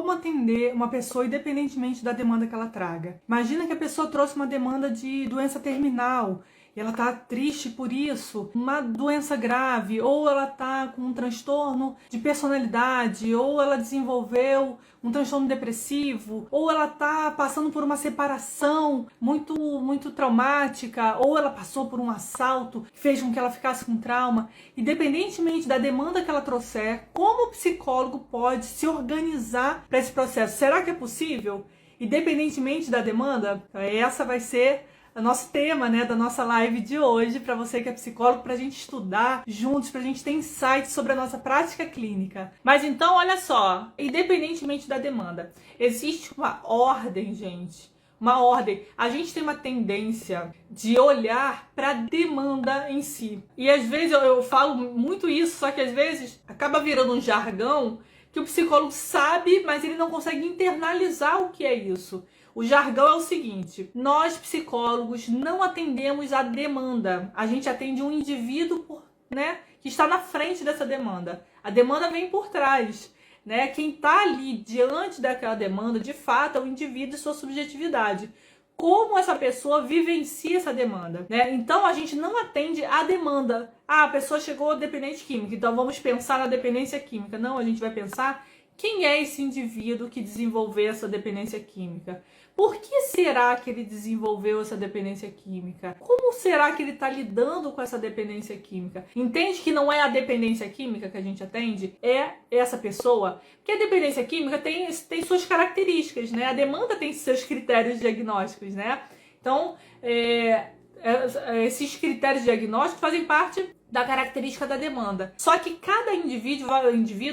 Como atender uma pessoa independentemente da demanda que ela traga? Imagina que a pessoa trouxe uma demanda de doença terminal e ela tá triste por isso, uma doença grave, ou ela tá com um transtorno de personalidade, ou ela desenvolveu um transtorno depressivo, ou ela tá passando por uma separação muito traumática, ou ela passou por um assalto que fez com que ela ficasse com trauma. Independentemente da demanda que ela trouxer, como o psicólogo pode se organizar para esse processo? Será que é possível? Independentemente da demanda? Essa vai ser o nosso tema, né, da nossa live de hoje, para você que é psicólogo, para a gente estudar juntos, para a gente ter insights sobre a nossa prática clínica. Mas então, olha só, independentemente da demanda, existe uma ordem, gente. Uma ordem. A gente tem uma tendência de olhar para a demanda em si. E às vezes eu falo muito isso, só que às vezes acaba virando um jargão que o psicólogo sabe, mas ele não consegue internalizar o que é isso. O jargão é o seguinte: nós psicólogos não atendemos a demanda, a gente atende um indivíduo, que está na frente dessa demanda. A demanda vem por trás, né? Quem está ali diante daquela demanda, de fato, é o indivíduo e sua subjetividade. Como essa pessoa vivencia essa demanda, né? Então a gente não atende a demanda. Ah, a pessoa chegou dependente química, então vamos pensar na dependência química. Não, a gente vai pensar quem é esse indivíduo que desenvolveu essa dependência química. Por que será que ele desenvolveu essa dependência química? Como será que ele está lidando com essa dependência química? Entende que não é a dependência química que a gente atende? É essa pessoa. Porque a dependência química tem suas características, né? A demanda tem seus critérios diagnósticos, né? Então, esses critérios diagnósticos fazem parte da característica da demanda. Só que cada indivíduo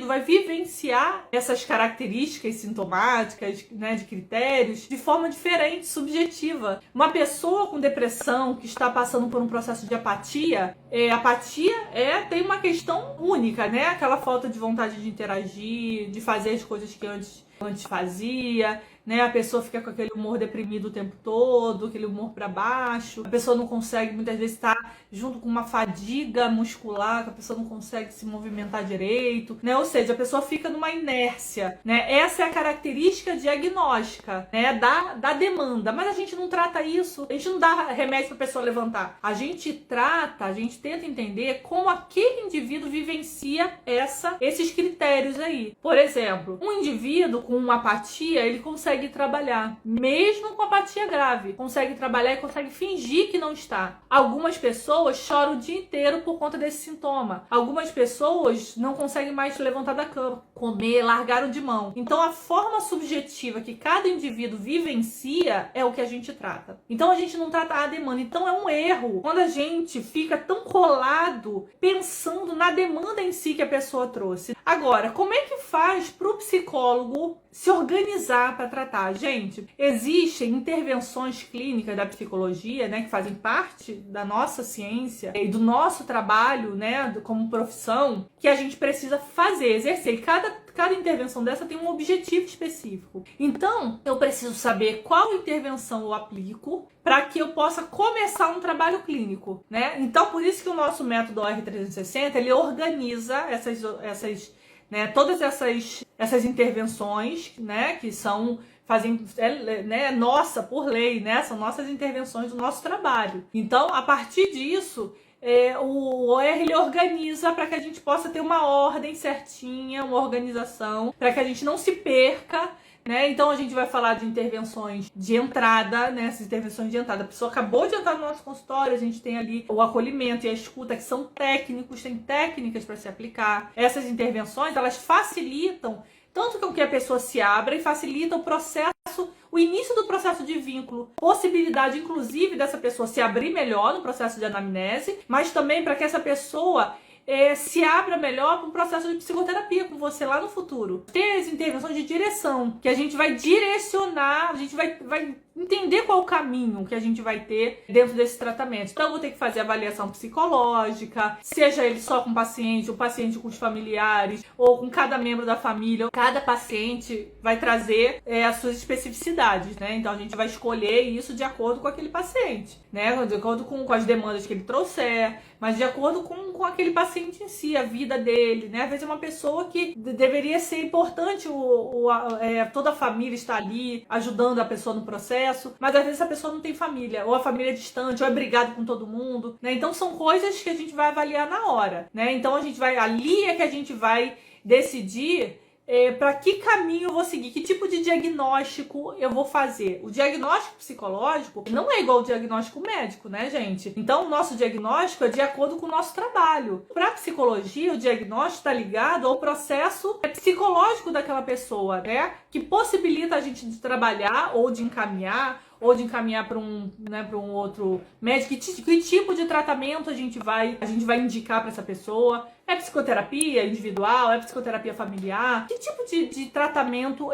vai vivenciar essas características sintomáticas, né, de critérios, de forma diferente, subjetiva. Uma pessoa com depressão que está passando por um processo de apatia, tem uma questão única, né? Aquela falta de vontade de interagir, de fazer as coisas que antes fazia, né? A pessoa fica com aquele humor deprimido o tempo todo, aquele humor para baixo. A pessoa não consegue, muitas vezes, estar junto com uma fadiga muscular, que a pessoa não consegue se movimentar direito, né? Ou seja, a pessoa fica numa inércia, né? Essa é a característica diagnóstica, né, da demanda. Mas a gente não trata isso, a gente não dá remédio para a pessoa levantar. A gente tenta entender como aquele indivíduo vivencia esses critérios aí. Por exemplo, um indivíduo com uma apatia, ele consegue trabalhar, mesmo com apatia grave, consegue trabalhar e consegue fingir que não está. Algumas pessoas choram o dia inteiro por conta desse sintoma. Algumas pessoas não conseguem mais se levantar da cama, comer, largaram de mão. Então a forma subjetiva que cada indivíduo vivencia é o que a gente trata. Então a gente não trata a demanda. Então é um erro quando a gente fica tão colado pensando na demanda em si que a pessoa trouxe. Agora, como é que faz para o psicólogo se organizar para tratar? Gente, existem intervenções clínicas da psicologia, né, que fazem parte da nossa ciência e do nosso trabalho, né, como profissão, que a gente precisa fazer, exercer. E cada intervenção dessa tem um objetivo específico. Então, eu preciso saber qual intervenção eu aplico para que eu possa começar um trabalho clínico, né? Então, por isso que o nosso método OR360, ele organiza todas essas intervenções, né, que por lei, né, são nossas intervenções do nosso trabalho. Então, a partir disso, o OR ele organiza para que a gente possa ter uma ordem certinha, uma organização, para que a gente não se perca, né? Então a gente vai falar de intervenções de entrada, né? Essas intervenções de entrada. A pessoa acabou de entrar no nosso consultório, a gente tem ali o acolhimento e a escuta, que são técnicos, tem técnicas para se aplicar. Essas intervenções, elas facilitam tanto com que a pessoa se abra e facilita o início do processo de vínculo, possibilidade inclusive dessa pessoa se abrir melhor no processo de anamnese, mas também para que essa pessoa se abra melhor para um processo de psicoterapia com você lá no futuro. Tem as intervenções de direção, que a gente vai direcionar, a gente vai entender qual o caminho que a gente vai ter dentro desse tratamento. Então eu vou ter que fazer avaliação psicológica, seja ele só com o paciente com os familiares, ou com cada membro da família. Cada paciente vai trazer as suas especificidades, né? Então a gente vai escolher isso de acordo com aquele paciente, né? De acordo com as demandas que ele trouxer, mas de acordo com aquele paciente em si, a vida dele, né? Às vezes é uma pessoa que deveria ser importante toda a família estar ali ajudando a pessoa no processo, mas às vezes a pessoa não tem família, ou a família é distante, ou é brigado com todo mundo, né? Então são coisas que a gente vai avaliar na hora, né? Então ali é que a gente vai decidir para que caminho eu vou seguir, que tipo de diagnóstico eu vou fazer. O diagnóstico psicológico não é igual ao diagnóstico médico, né, gente? Então, o nosso diagnóstico é de acordo com o nosso trabalho. Para a psicologia, o diagnóstico está ligado ao processo psicológico daquela pessoa, né? Que possibilita a gente de trabalhar ou de encaminhar para um outro médico. Que tipo de tratamento a gente vai indicar para essa pessoa? É psicoterapia individual? É psicoterapia familiar? Que tipo de tratamento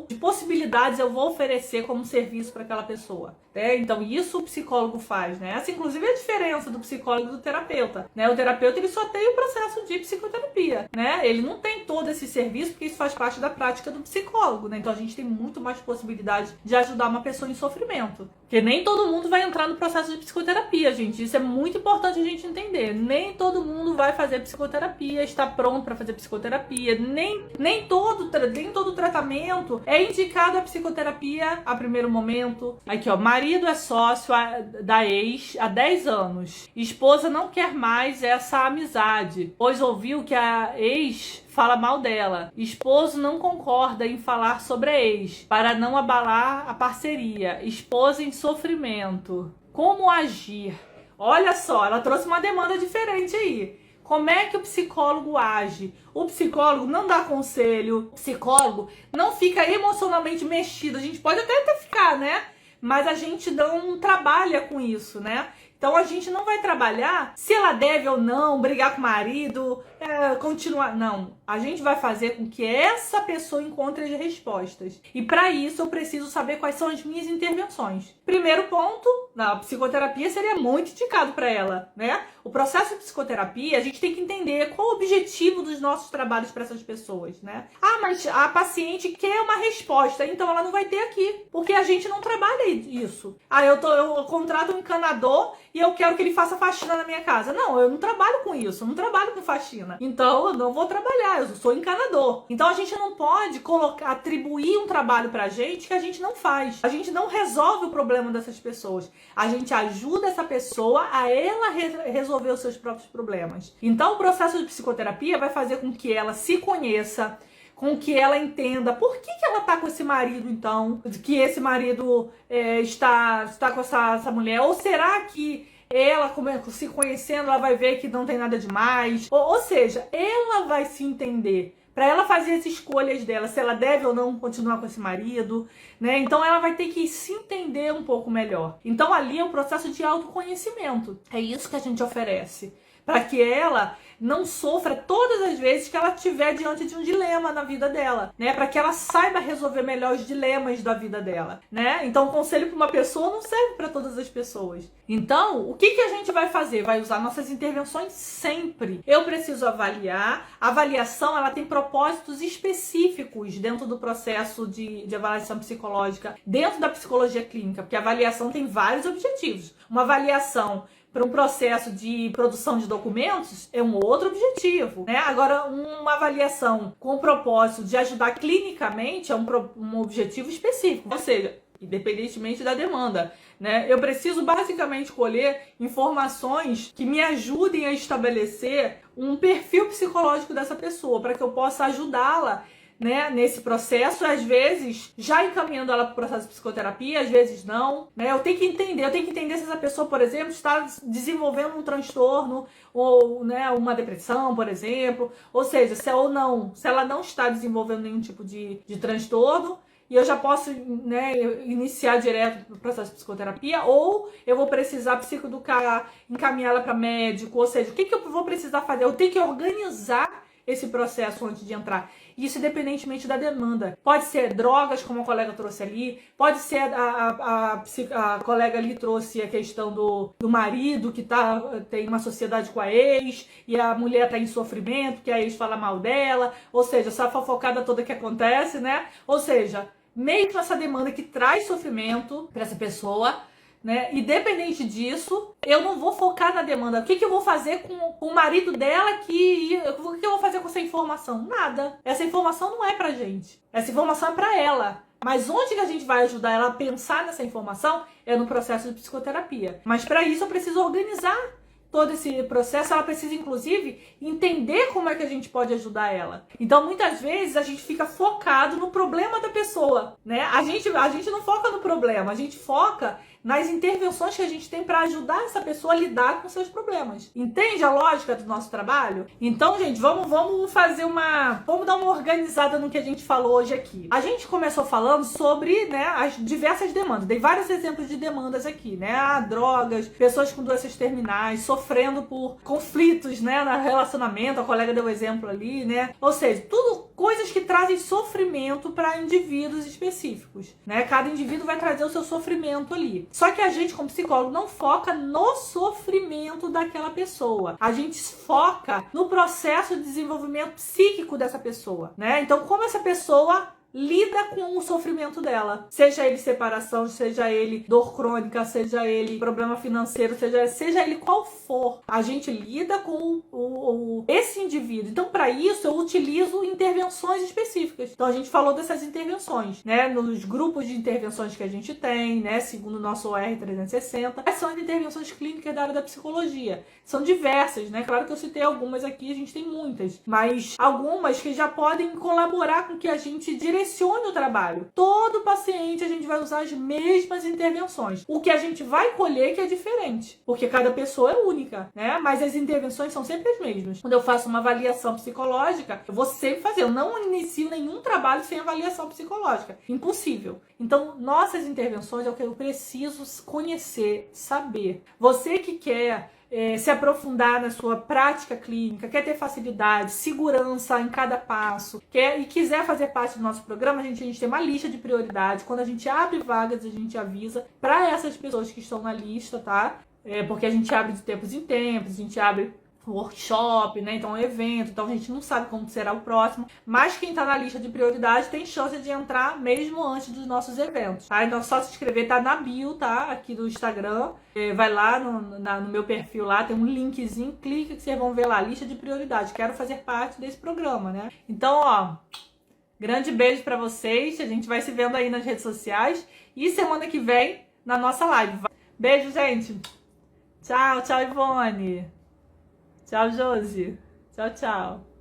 de possibilidades eu vou oferecer como serviço para aquela pessoa? Então isso o psicólogo faz, né? Essa inclusive é a diferença do psicólogo e do terapeuta, né? O terapeuta ele só tem o processo de psicoterapia, né? Ele não tem todo esse serviço porque isso faz parte da prática do psicólogo, né? Então a gente tem muito mais possibilidade de ajudar uma pessoa em sofrimento. Porque nem todo mundo vai entrar no processo de psicoterapia, gente. Isso é muito importante a gente entender. Nem todo mundo vai fazer psicoterapia, está pronto para fazer psicoterapia. Nem todo tratamento é indicado a psicoterapia a primeiro momento. Aqui, ó, marido é sócio da ex há 10 anos. Esposa não quer mais essa amizade, pois ouviu que a ex fala mal dela. Esposo não concorda em falar sobre a ex, para não abalar a parceria. Esposa em sofrimento. Como agir? Olha só, ela trouxe uma demanda diferente aí. Como é que o psicólogo age? O psicólogo não dá conselho, o psicólogo não fica emocionalmente mexido. A gente pode até ficar, né? Mas a gente não trabalha com isso, né? Então a gente não vai trabalhar se ela deve ou não brigar com o marido, continuar. Não, a gente vai fazer com que essa pessoa encontre as respostas. E para isso eu preciso saber quais são as minhas intervenções. Primeiro ponto, na psicoterapia seria muito indicado para ela, né? O processo de psicoterapia, a gente tem que entender qual o objetivo dos nossos trabalhos para essas pessoas, né? Ah, mas a paciente quer uma resposta, então ela não vai ter aqui, porque a gente não trabalha isso. Ah, eu contrato um encanador e eu quero que ele faça faxina na minha casa. Não, eu não trabalho com isso, eu não trabalho com faxina. Então eu não vou trabalhar, eu sou encanador. Então a gente não pode atribuir um trabalho pra gente que a gente não faz. A gente não resolve o problema dessas pessoas. A gente ajuda essa pessoa a ela resolver os seus próprios problemas. Então o processo de psicoterapia vai fazer com que ela se conheça, com que ela entenda por que ela tá com esse marido, então, que esse marido está com essa mulher, ou será que ela, se conhecendo, ela vai ver que não tem nada demais, ou seja, ela vai se entender, para ela fazer as escolhas dela, se ela deve ou não continuar com esse marido, né? Então ela vai ter que se entender um pouco melhor. Então ali é um processo de autoconhecimento, é isso que a gente oferece, para que ela não sofra todas as vezes que ela estiver diante de um dilema na vida dela, né? Para que ela saiba resolver melhor os dilemas da vida dela, né? Então, o conselho para uma pessoa não serve para todas as pessoas. Então, o que a gente vai fazer? Vai usar nossas intervenções sempre. Eu preciso avaliar. A avaliação, ela tem propósitos específicos dentro do processo de avaliação psicológica, dentro da psicologia clínica, porque a avaliação tem vários objetivos. Uma avaliação para um processo de produção de documentos é um outro objetivo, né? Agora, uma avaliação com o propósito de ajudar clinicamente é um objetivo específico, ou seja, independentemente da demanda, né? Eu preciso basicamente colher informações que me ajudem a estabelecer um perfil psicológico dessa pessoa, para que eu possa ajudá-la, né, nesse processo, às vezes já encaminhando ela para o processo de psicoterapia, às vezes não, né? Eu tenho que entender se essa pessoa, por exemplo, está desenvolvendo um transtorno ou, né, uma depressão, por exemplo, ou seja, se ela não está desenvolvendo nenhum tipo de transtorno, e eu já posso, né, iniciar direto no processo de psicoterapia, ou eu vou precisar psicoeducar, encaminhá-la para médico, ou seja, o que eu vou precisar fazer? Eu tenho que organizar esse processo antes de entrar. Isso independentemente da demanda. Pode ser drogas, como a colega trouxe ali, pode ser a colega ali trouxe a questão do marido que tem uma sociedade com a ex e a mulher está em sofrimento, que a ex fala mal dela, ou seja, essa fofocada toda que acontece, né? Ou seja, meio que essa demanda que traz sofrimento para essa pessoa, né? Independente disso, eu não vou focar na demanda. O que eu vou fazer com o marido dela o que eu vou fazer com essa informação? Nada. Essa informação não é pra gente. Essa informação é pra ela. Mas onde que a gente vai ajudar ela a pensar nessa informação é no processo de psicoterapia. Mas para isso eu preciso organizar todo esse processo, ela precisa, inclusive, entender como é que a gente pode ajudar ela. Então, muitas vezes, a gente fica focado no problema da pessoa, né? A gente não foca no problema, a gente foca nas intervenções que a gente tem para ajudar essa pessoa a lidar com seus problemas. Entende a lógica do nosso trabalho? Então, gente, vamos dar uma organizada no que a gente falou hoje aqui. A gente começou falando sobre, né, as diversas demandas. Dei vários exemplos de demandas aqui, né? Drogas, pessoas com doenças terminais, sofrendo por conflitos, né, no relacionamento. A colega deu exemplo ali, né? Ou seja, tudo coisas que trazem sofrimento para indivíduos específicos, né? Cada indivíduo vai trazer o seu sofrimento ali. Só que a gente, como psicólogo, não foca no sofrimento daquela pessoa. A gente foca no processo de desenvolvimento psíquico dessa pessoa, né? Então, como essa pessoa lida com o sofrimento dela. Seja ele separação, seja ele dor crônica, seja ele problema financeiro, seja ele qual for. A gente lida com esse indivíduo. Então, para isso, eu utilizo intervenções específicas. Então, a gente falou dessas intervenções, né? Nos grupos de intervenções que a gente tem, né? Segundo o nosso OR360. Quais são as intervenções clínicas da área da psicologia? São diversas, né? Claro que eu citei algumas aqui, a gente tem muitas. Mas algumas que já podem colaborar com que a gente direcione o trabalho. Todo paciente a gente vai usar as mesmas intervenções. O que a gente vai colher que é diferente, porque cada pessoa é única, né? Mas as intervenções são sempre as mesmas. Quando eu faço uma avaliação psicológica, eu vou sempre fazer. Eu não inicio nenhum trabalho sem avaliação psicológica. Impossível. Então, nossas intervenções é o que eu preciso conhecer, saber. Você que quer se aprofundar na sua prática clínica, quer ter facilidade, segurança em cada passo, e quiser fazer parte do nosso programa, a gente tem uma lista de prioridades. Quando a gente abre vagas, a gente avisa para essas pessoas que estão na lista, tá? Porque a gente abre de tempos em tempos, a gente abre workshop, né? Então, evento, então a gente não sabe como será o próximo, mas quem tá na lista de prioridade tem chance de entrar mesmo antes dos nossos eventos, tá? Então, só se inscrever, tá na bio, tá? Aqui do Instagram, vai lá no meu perfil lá, tem um linkzinho, clica que vocês vão ver lá, lista de prioridade, quero fazer parte desse programa, né? Então, ó, grande beijo pra vocês, a gente vai se vendo aí nas redes sociais e semana que vem na nossa live. Beijo, gente! Tchau, tchau, Ivone! Tchau, Josi. Tchau, tchau.